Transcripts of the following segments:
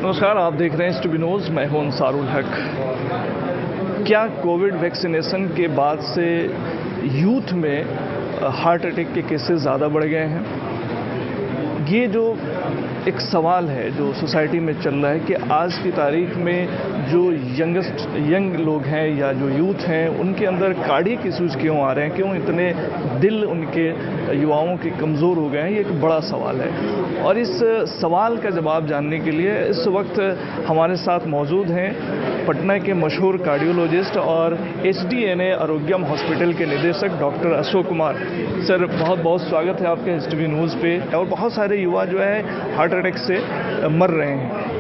नमस्कार, आप देख रहे हैं स्टूबी न्यूज़। मैं हूं अंसारुल हक। क्या कोविड वैक्सीनेशन के बाद से यूथ में हार्ट अटैक के केसेस ज़्यादा बढ़ गए हैं? ये जो एक सवाल है जो सोसाइटी में चल रहा है कि आज की तारीख में जो यंग लोग हैं या जो यूथ हैं, उनके अंदर कार्डियक इश्यूज क्यों आ रहे हैं, क्यों इतने दिल उनके युवाओं के कमज़ोर हो गए हैं, ये एक बड़ा सवाल है। और इस सवाल का जवाब जानने के लिए इस वक्त हमारे साथ मौजूद हैं पटना के मशहूर कार्डियोलॉजिस्ट और HDNA आरोग्यम हॉस्पिटल के निदेशक डॉक्टर अशोक कुमार। सर, बहुत बहुत स्वागत है आपके स्टूबी न्यूज़ पे। और बहुत सारे युवा जो है हार्ट अटैक से मर रहे हैं।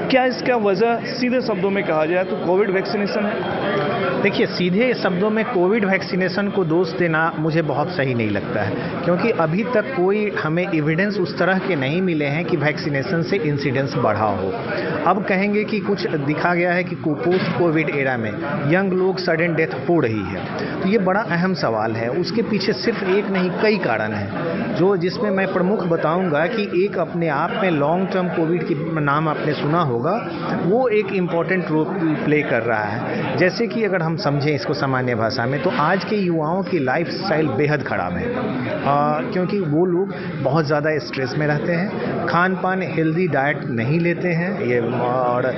क्या इसका वजह सीधे शब्दों में कहा जाए तो कोविड वैक्सीनेशन है? देखिए, सीधे शब्दों में कोविड वैक्सीनेशन को दोष देना मुझे बहुत सही नहीं लगता है, क्योंकि अभी तक कोई हमें एविडेंस उस तरह के नहीं मिले हैं कि वैक्सीनेशन से इंसिडेंस बढ़ा हो। अब कहेंगे कि कुछ दिखा गया है कि पोस्ट कोविड एरा में यंग लोग सडन डेथ हो रही है, तो ये बड़ा अहम सवाल है। उसके पीछे सिर्फ एक नहीं, कई कारण हैं, जिसमें मैं प्रमुख बताऊंगा कि एक अपने आप में लॉन्ग टर्म कोविड की नाम आपने सुना होगा, वो एक इम्पॉर्टेंट रोल प्ले कर रहा है। जैसे कि अगर हम समझें इसको सामान्य भाषा में, तो आज के युवाओं की लाइफ स्टाइल बेहद ख़राब है, क्योंकि वो लोग बहुत ज़्यादा स्ट्रेस में रहते हैं, खान पान हेल्दी डाइट नहीं लेते हैं, और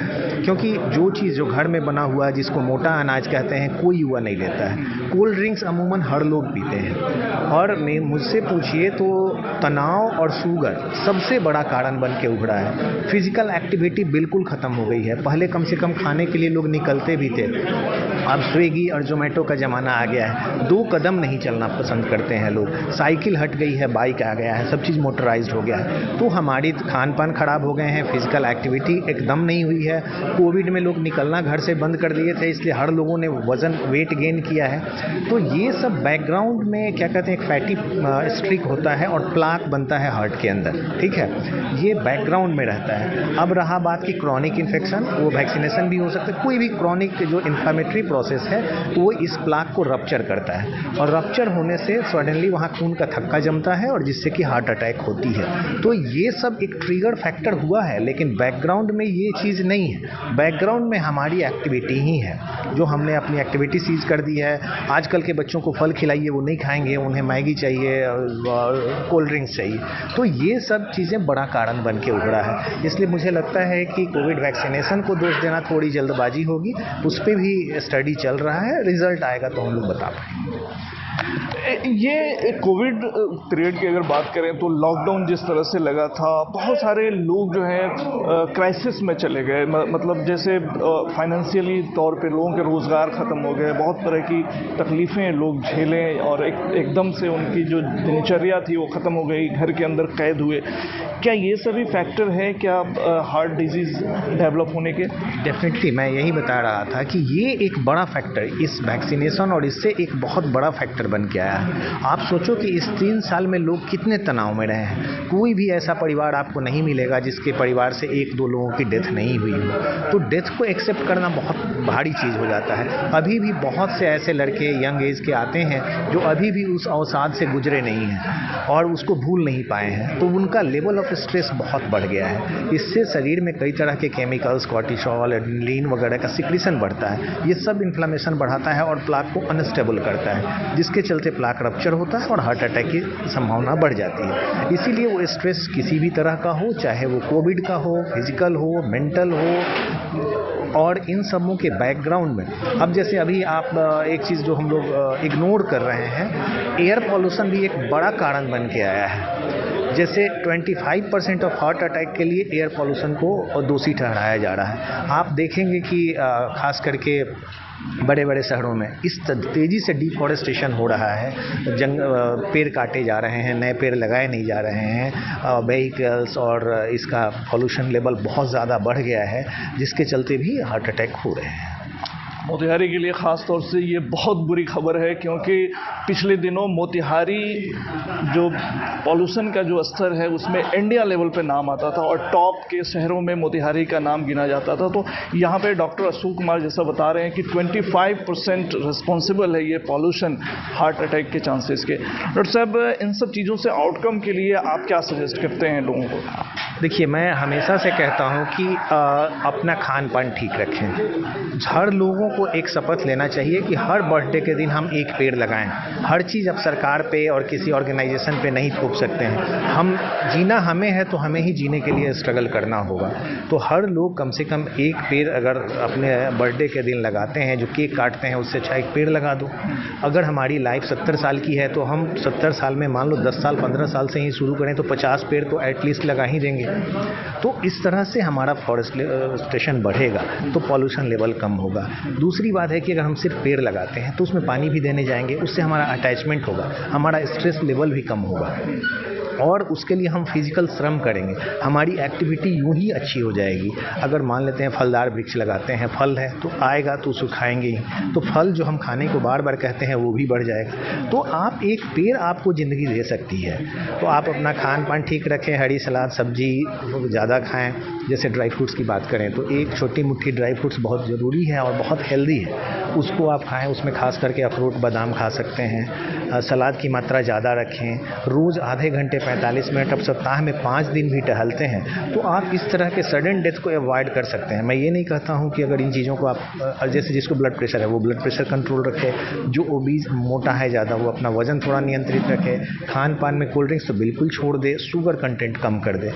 क्योंकि जो चीज़ जो घर में बना हुआ है, जिसको मोटा अनाज कहते हैं, कोई युवा नहीं लेता है। कोल्ड ड्रिंक्स अमूमन हर लोग पीते हैं, और मुझसे पूछिए तो तनाव और शुगर सबसे बड़ा कारण बन के उभरा है। फिजिकल एक्टिविटी बिल्कुल ख़त्म हो गई है। पहले कम से कम खाने के लिए लोग निकलते भी थे, अब स्विगी और जोमेटो का ज़माना आ गया है। 2 कदम नहीं चलना पसंद करते हैं लोग। साइकिल हट गई है, बाइक आ गया है, सब चीज़ मोटराइज्ड हो गया है। तो हमारी खान पान खराब हो गए हैं, फिजिकल एक्टिविटी एकदम नहीं हुई है। कोविड में लोग निकलना घर से बंद कर दिए थे, इसलिए हर लोगों ने वेट गेन किया है। तो ये सब बैकग्राउंड में क्या कहते हैं, एक फैटी स्ट्रिक होता है और प्लाक बनता है हार्ट के अंदर, ठीक है। ये बैकग्राउंड में रहता है। अब रहा बात की क्रॉनिक इन्फेक्शन, वो वैक्सीनेशन भी हो सकता है। कोई भी क्रॉनिक जो इन्फ्लेमेटरी प्रोसेस है, वो इस प्लाक को रप्चर करता है, और रप्चर होने से सडनली वहाँ खून का थक्का जमता है, और जिससे कि हार्ट अटैक होती है। तो ये सब एक ट्रिगर फैक्टर हुआ है, लेकिन बैकग्राउंड में ये चीज़ नहीं है। बैकग्राउंड में हमारी एक्टिविटी ही है, जो हमने अपनी एक्टिविटी सीज कर दी है। आजकल के बच्चों को फल खिलाइए, वो नहीं खाएंगे, उन्हें मैगी चाहिए और कोल्ड ड्रिंक्स चाहिए। तो ये सब चीज़ें बड़ा कारण बन के उभरा है। इसलिए मुझे लगता है कि कोविड वैक्सीनेशन को दोष देना थोड़ी जल्दबाजी होगी। उस पर भी स्टडी चल रहा है, रिजल्ट आएगा तो हम लोग बता पाएंगे। ये कोविड पीरियड की अगर बात करें तो लॉकडाउन जिस तरह से लगा था, बहुत सारे लोग जो हैं क्राइसिस में चले गए। मतलब जैसे फाइनेंशियली तौर पे लोगों के रोज़गार ख़त्म हो गए, बहुत तरह की तकलीफ़ें लोग झेलें, और एकदम से उनकी जो दिनचर्या थी वो ख़त्म हो गई, घर के अंदर कैद हुए। क्या ये सभी फैक्टर हैं क्या हार्ट डिजीज़ डेवलप होने के? डेफिनेटली, मैं यही बता रहा था कि ये एक बड़ा फैक्टर इस वैक्सीनेशन और इससे एक बहुत बड़ा फैक्टर बन के आया है। आप सोचो कि इस 3 साल में लोग कितने तनाव में रहे हैं। कोई भी ऐसा परिवार आपको नहीं मिलेगा जिसके परिवार से 1-2 लोगों की डेथ नहीं हुई हो। तो डेथ को एक्सेप्ट करना बहुत भारी चीज़ हो जाता है। अभी भी बहुत से ऐसे लड़के यंग एज के आते हैं जो अभी भी उस अवसाद से गुजरे नहीं हैं और उसको भूल नहीं पाए हैं, तो उनका लेवल ऑफ स्ट्रेस बहुत बढ़ गया है। इससे शरीर में कई तरह के केमिकल्स, कॉर्टिसोल, एड्रेनलिन वगैरह का सिक्रीशन बढ़ता है। ये सब इन्फ्लेमेशन बढ़ाता है और प्लाक को अनस्टेबल करता है, जिसके चलते प्लाक रप्चर होता है और हार्ट अटैक की संभावना बढ़ जाती है। इसीलिए वो स्ट्रेस किसी भी तरह का हो, चाहे वो कोविड का हो, फिजिकल हो, मेंटल हो, और इन सबों के बैकग्राउंड में अब जैसे अभी आप एक चीज़ जो हम लोग इग्नोर कर रहे हैं, एयर पॉल्यूशन भी एक बड़ा कारण बन के आया है। जैसे 25% ऑफ हार्ट अटैक के लिए एयर पॉल्यूशन को दोषी ठहराया जा रहा है। आप देखेंगे कि खास करके बड़े बड़े शहरों में इस तेज़ी से डिफॉरेस्टेशन हो रहा है, पेड़ काटे जा रहे हैं, नए पेड़ लगाए नहीं जा रहे हैं, व्हीकल्स, और इसका पॉल्यूशन लेवल बहुत ज़्यादा बढ़ गया है, जिसके चलते भी हार्ट अटैक हो रहे हैं। मोतिहारी के लिए ख़ास तौर से ये बहुत बुरी खबर है, क्योंकि पिछले दिनों मोतिहारी जो पॉल्यूशन का जो स्तर है उसमें इंडिया लेवल पे नाम आता था और टॉप के शहरों में मोतिहारी का नाम गिना जाता था। तो यहाँ पे डॉक्टर अशोक कुमार जैसा बता रहे हैं कि 25% रिस्पॉन्सिबल है ये पॉल्यूशन हार्ट अटैक के चांसेस के। डॉक्टर साहब, इन सब चीज़ों से आउटकम के लिए आप क्या सजेस्ट करते हैं लोगों को? देखिए, मैं हमेशा से कहता हूँ कि अपना खान पान ठीक रखें। हर लोगों को एक शपथ लेना चाहिए कि हर बर्थडे के दिन हम एक पेड़ लगाएं। हर चीज़ अब सरकार पे और किसी ऑर्गेनाइजेशन पे नहीं थोप सकते हैं। हम जीना हमें है तो हमें ही जीने के लिए स्ट्रगल करना होगा। तो हर लोग कम से कम एक पेड़ अगर अपने बर्थडे के दिन लगाते हैं, जो केक काटते हैं, उससे अच्छा एक पेड़ लगा दो। अगर हमारी लाइफ 70 साल की है तो हम 70 साल में मान लो 10 साल 15 साल से ही शुरू करें तो 50 पेड़ तो एटलीस्ट लगा ही देंगे। तो इस तरह से हमारा फॉरेस्टेशन बढ़ेगा तो पॉल्यूशन लेवल कम होगा। दूसरी बात है कि अगर हम सिर्फ पेड़ लगाते हैं तो उसमें पानी भी देने जाएंगे, उससे हमारा अटैचमेंट होगा, हमारा स्ट्रेस लेवल भी कम होगा और उसके लिए हम फिजिकल श्रम करेंगे, हमारी एक्टिविटी यूं ही अच्छी हो जाएगी। अगर मान लेते हैं फलदार वृक्ष लगाते हैं, फल है तो आएगा तो उसको खाएंगे ही, तो फल जो हम खाने को बार बार कहते हैं वो भी बढ़ जाएगा। तो आप एक पेड़ आपको ज़िंदगी दे सकती है। तो आप अपना खान पान ठीक रखें, हरी सलाद सब्जी ज़्यादा खाएं। जैसे ड्राई फ्रूट्स की बात करें तो एक छोटी मुट्ठी ड्राई फ्रूट्स बहुत ज़रूरी है और बहुत हेल्दी है, उसको आप खाएं। उसमें खास करके अखरोट बादाम खा सकते हैं। सलाद की मात्रा ज़्यादा रखें। रोज़ आधे घंटे 45 मिनट, अब सप्ताह में 5 दिन भी टहलते हैं तो आप इस तरह के सडन डेथ को अवॉइड कर सकते हैं। मैं ये नहीं कहता हूँ कि अगर इन चीज़ों को आप, जैसे जिसको ब्लड प्रेशर है वो ब्लड प्रेशर कंट्रोल रखे, जो ओबीज मोटा है ज़्यादा वो अपना वज़न थोड़ा नियंत्रित रखे, खान पान में कोल्ड ड्रिंक्स तो बिल्कुल छोड़ दे, शुगर कंटेंट कम कर दे।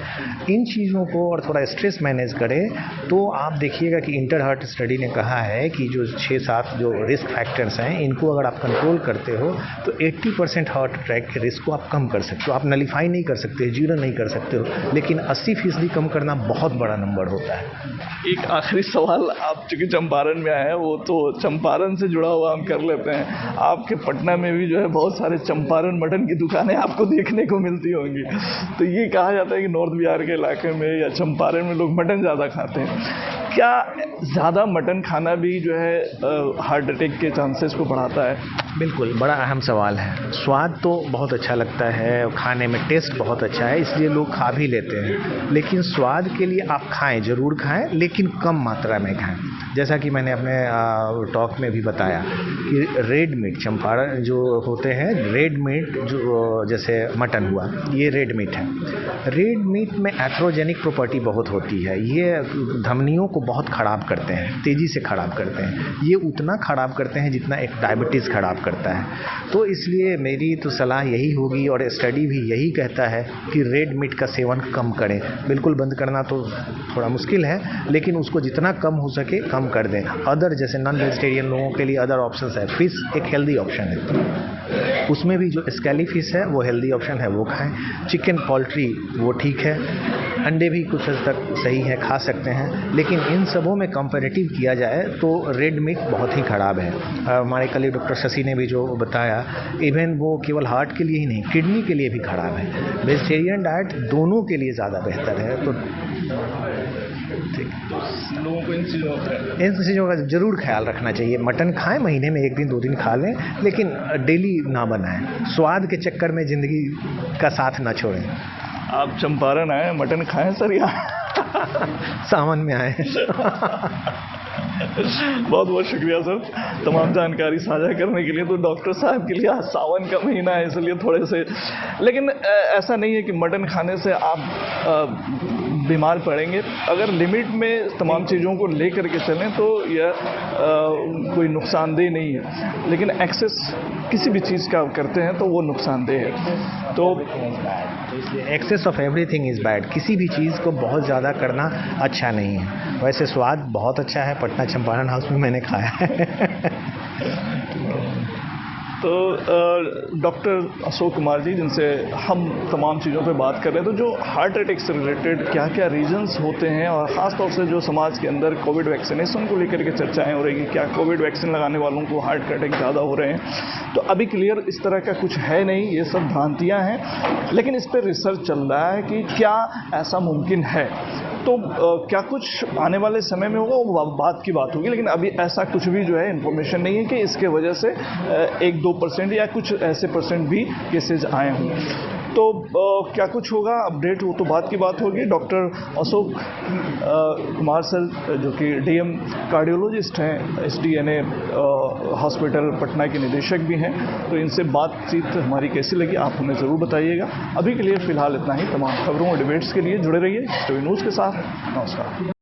इन चीज़ों को और थोड़ा स्ट्रेस मैनेज करें तो आप देखिएगा कि इंटर हार्ट स्टडी ने कहा है कि जो 6-7 जो रिस्क फैक्टर्स हैं इनको अगर आप कंट्रोल करते हो तो 80% हार्ट अटैक के रिस्क को आप कम कर सकते हो। आप नलीफाई नहीं कर सकते, जीरो नहीं कर सकते हो, लेकिन 80% कम करना बहुत बड़ा नंबर होता है। एक आखिरी सवाल, आप चूँकि चंपारण में आए हैं, वो तो चंपारण से जुड़ा हुआ हम कर लेते हैं। आपके पटना में भी जो है बहुत सारे चंपारण मटन की दुकानें आपको देखने को मिलती होंगी। तो ये कहा जाता है कि नॉर्थ बिहार के इलाके में या चंपारण में लोग मटन ज़्यादा खाते हैं। क्या ज़्यादा मटन खाना भी जो है हार्ट अटैक के चांसेस को बढ़ाता है? बिल्कुल, बड़ा अहम सवाल है। स्वाद तो बहुत अच्छा लगता है, खाने में टेस्ट बहुत अच्छा है, इसलिए लोग खा भी लेते हैं। लेकिन स्वाद के लिए आप खाएं, ज़रूर खाएं, लेकिन कम मात्रा में खाएं। जैसा कि मैंने अपने टॉक में भी बताया कि रेड मीट, चंपारण जो होते हैं रेड मीट, जो जैसे मटन हुआ, ये रेड मीट है। रेड मीट में एथ्रोजेनिक प्रॉपर्टी बहुत होती है। ये धमनियों को बहुत ख़राब करते हैं, तेज़ी से ख़राब करते हैं। ये उतना ख़राब करते हैं जितना एक डायबिटीज़ ख़राब करता है। तो इसलिए मेरी तो सलाह यही होगी और स्टडी भी यही कहता है कि रेड मीट का सेवन कम करें। बिल्कुल बंद करना तो थोड़ा मुश्किल है, लेकिन उसको जितना कम हो सके कम कर दें। अदर जैसे नॉन वेजिटेरियन लोगों के लिए अदर ऑप्शंस है। फिश एक हेल्दी ऑप्शन है, उसमें भी जो स्कैली फिश है वो हेल्दी ऑप्शन है, वो खाएं। चिकन पोल्ट्री वो ठीक है, अंडे भी कुछ हद तक सही है, खा सकते हैं। लेकिन इन सबों में कंपैरेटिव किया जाए तो रेड मीट बहुत ही ख़राब है। हमारे कल डॉक्टर शशि ने भी जो बताया, इवन वो केवल हार्ट के लिए ही नहीं, किडनी के लिए भी ख़राब है। वेजिटेरियन डाइट दोनों के लिए ज़्यादा बेहतर है। तो ठीक, लोगों को इन चीज़ों का ज़रूर ख्याल रखना चाहिए। मटन खाएं, महीने में 1 दिन 2 दिन खा लें, लेकिन डेली ना बनाएं। स्वाद के चक्कर में ज़िंदगी का साथ ना छोड़ें। आप चंपारण आए, मटन खाएं सर या सावन में आए। बहुत बहुत शुक्रिया सर तमाम जानकारी साझा करने के लिए। तो डॉक्टर साहब के लिए सावन का महीना है इसलिए थोड़े से, लेकिन ऐसा नहीं है कि मटन खाने से आप बीमार पड़ेंगे। अगर लिमिट में तमाम चीज़ों को लेकर के चलें तो यह कोई नुकसानदेह नहीं है, लेकिन एक्सेस किसी भी चीज़ का करते हैं तो वो नुकसानदेह है। तो excess of everything is bad. किसी भी चीज़ को बहुत ज़्यादा करना अच्छा नहीं है। वैसे स्वाद बहुत अच्छा है, पटना चंपारण हाउस में मैंने खाया है। तो डॉक्टर अशोक कुमार जी, जिनसे हम तमाम चीज़ों पे बात कर रहे हैं, तो जो हार्ट अटैक से रिलेटेड क्या क्या रीजंस होते हैं और ख़ास तौर से जो समाज के अंदर कोविड वैक्सीनेशन को लेकर के चर्चाएं हो रही हैं, क्या कोविड वैक्सीन लगाने वालों को हार्ट अटैक ज़्यादा हो रहे हैं, तो अभी क्लियर इस तरह का कुछ है नहीं, ये सब भ्रांतियाँ हैं। लेकिन इस पर रिसर्च चल रहा है कि क्या ऐसा मुमकिन है। तो क्या कुछ आने वाले समय में होगा वो बात की बात होगी, लेकिन अभी ऐसा कुछ भी जो है इन्फॉर्मेशन नहीं है कि इसके वजह से 1-2% या कुछ ऐसे परसेंट भी केसेज आए हों। तो क्या कुछ होगा अपडेट, वो तो बात की बात होगी। डॉक्टर अशोक कुमार सर जो कि डीएम कार्डियोलॉजिस्ट हैं SDNA हॉस्पिटल पटना के निदेशक भी हैं, तो इनसे बातचीत हमारी कैसी लगी आप हमें ज़रूर बताइएगा। अभी के लिए फ़िलहाल इतना ही। तमाम खबरों और डिबेट्स के लिए जुड़े रहिए टीवी न्यूज़ के साथ। नमस्कार।